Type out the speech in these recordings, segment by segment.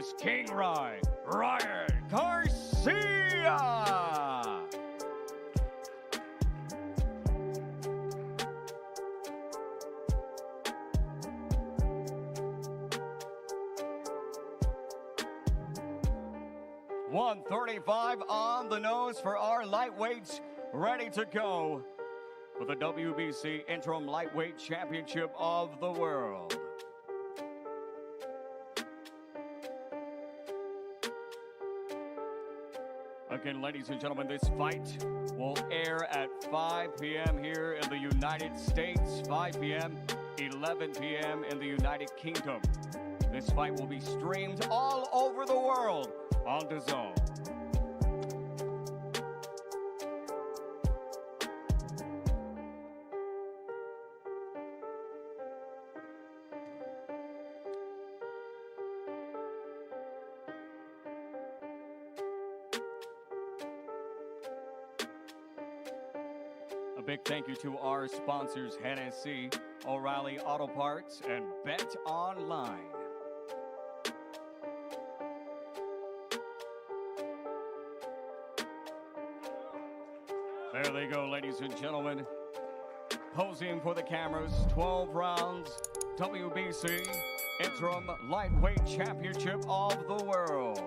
is King Ryan Garcia. $135 on the nose for our lightweights, ready to go for the WBC Interim Lightweight Championship of the World. Again, ladies and gentlemen, this fight will air at 5 p.m. here in the United States, 5 p.m., 11 p.m. in the United Kingdom. This fight will be streamed all over the world on DAZN. A big thank you to our sponsors, Hennessy, O'Reilly Auto Parts, and Bet Online. There they go, ladies and gentlemen. Posing for the cameras, 12 rounds, WBC Interim Lightweight Championship of the World.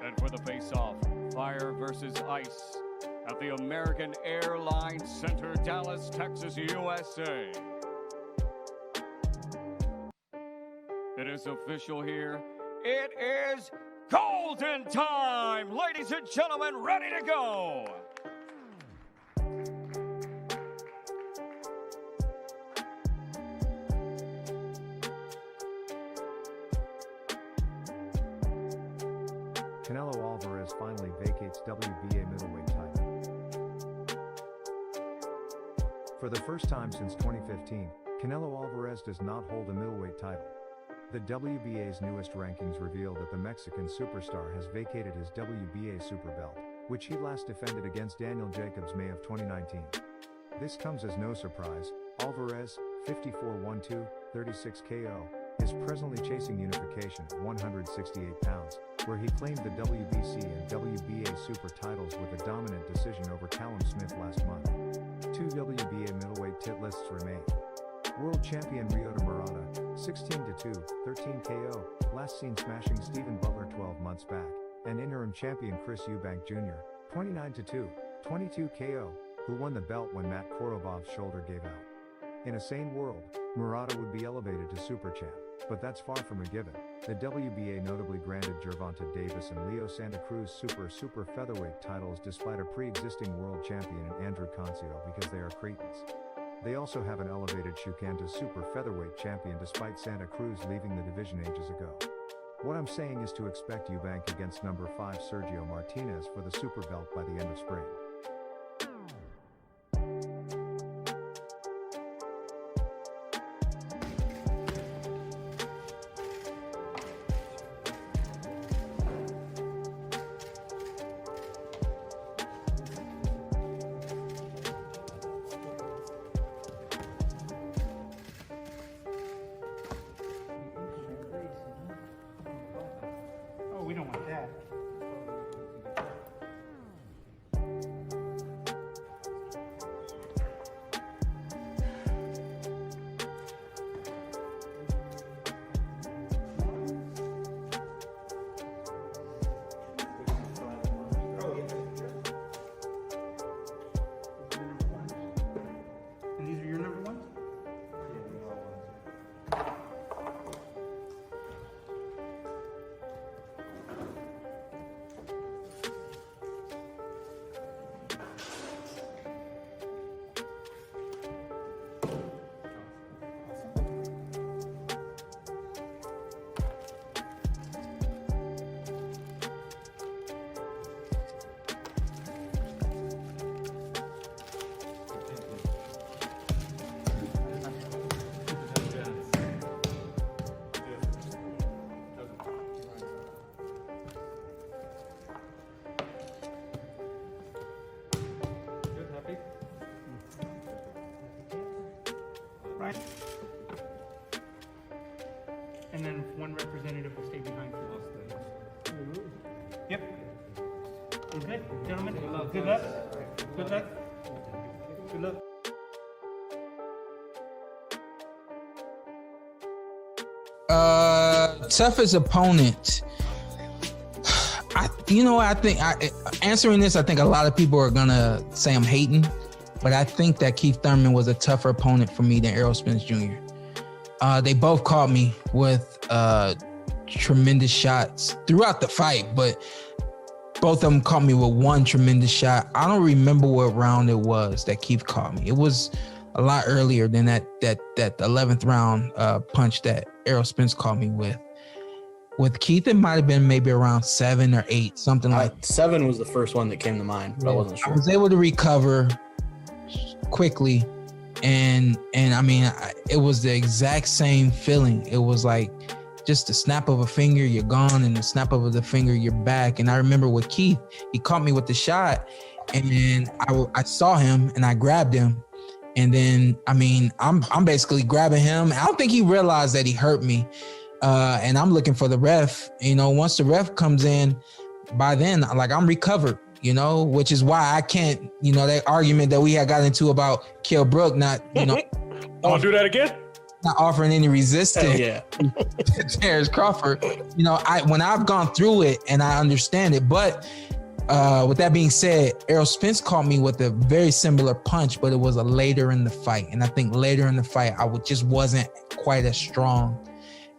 And for the face-off, fire versus ice at the American Airlines Center, Dallas, Texas, USA. It is official here. It is golden time! Ladies and gentlemen, ready to go! Canelo Alvarez finally vacates WBA middleweight title. For the first time since 2015, Canelo Alvarez does not hold a middleweight title. The WBA's newest rankings reveal that the Mexican superstar has vacated his WBA super belt, which he last defended against Daniel Jacobs May of 2019. This comes as no surprise. Alvarez, 54-1-2, 36 KO, is presently chasing unification at 168 pounds, where he claimed the WBC and WBA super titles with a dominant decision over Callum Smith last month. 2 WBA middleweight tit lists remain. World champion Ryota Murata, 16-2, 13 KO, last seen smashing Stephen Butler 12 months back, and interim champion Chris Eubank Jr., 29-2, 22 KO, who won the belt when Matt Korobov's shoulder gave out. In a sane world, Murata would be elevated to super champ, but that's far from a given. The WBA notably granted Gervonta Davis and Leo Santa Cruz super featherweight titles despite a pre-existing world champion in Andrew Concio because they are cretins. They also have an elevated Shukan to super featherweight champion despite Santa Cruz leaving the division ages ago. What I'm saying is to expect Eubank against number 5 Sergio Martinez for the super belt by the end of spring. We don't want that. And these are your number ones? one representative will stay behind for this. Yep. Okay, gentlemen. Good luck. Good luck. Good luck. Good luck. Toughest opponent. I think answering this, I think a lot of people are gonna say I'm hating, but I think that Keith Thurman was a tougher opponent for me than Errol Spence Jr. They both caught me with tremendous shots throughout the fight, but both of them caught me with one tremendous shot. I don't remember what round it was that Keith caught me. It was a lot earlier than that 11th round punch that Errol Spence caught me with. With Keith, it might have been maybe around 7 or 8, something like 7 was the first one that came to mind, but I wasn't sure. I was able to recover quickly, and I mean, it was the exact same feeling. It was like just the snap of a finger, you're gone, and the snap of the finger, you're back. And I remember with Keith, he caught me with the shot, and I saw him, and I grabbed him. And then, I mean, I'm basically grabbing him. I don't think he realized that he hurt me. And I'm looking for the ref. Once the ref comes in, by then, like, I'm recovered, which is why I can't, that argument that we had got into about Kell Brook not, I'll do that again. Not offering any resistance to Terrence Crawford. When I've gone through it and I understand it, but with that being said, Errol Spence caught me with a very similar punch, but it was a later in the fight. And I think later in the fight, I just wasn't quite as strong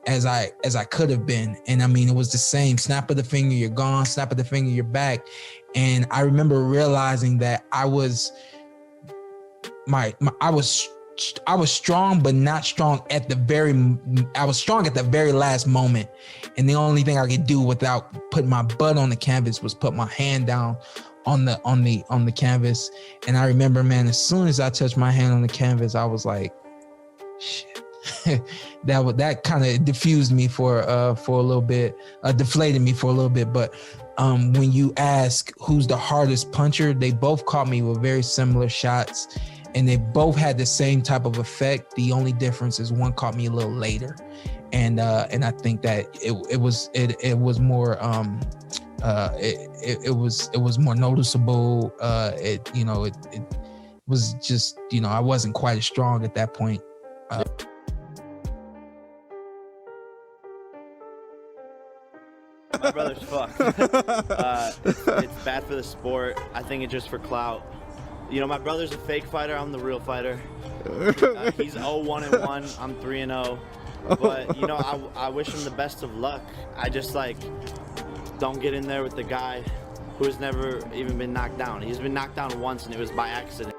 as I could have been. And I mean, it was the same snap of the finger, you're gone, snap of the finger, you're back. And I remember realizing that I was strong, but not strong I was strong at the very last moment. And the only thing I could do without putting my butt on the canvas was put my hand down on the canvas. And I remember, man, as soon as I touched my hand on the canvas, I was like, shit. that kind of diffused me for a little bit, deflated me for a little bit. But when you ask who's the hardest puncher, they both caught me with very similar shots, and they both had the same type of effect. The only difference is one caught me a little later, and I think that it was more it was more noticeable. It was just, I wasn't quite as strong at that point. My brother's fucked. It's bad for the sport. I think it's just for clout. My brother's a fake fighter. I'm the real fighter. He's 0-1-1. I'm 3-0. But I wish him the best of luck. I just don't get in there with the guy who has never even been knocked down. He's been knocked down once, and it was by accident.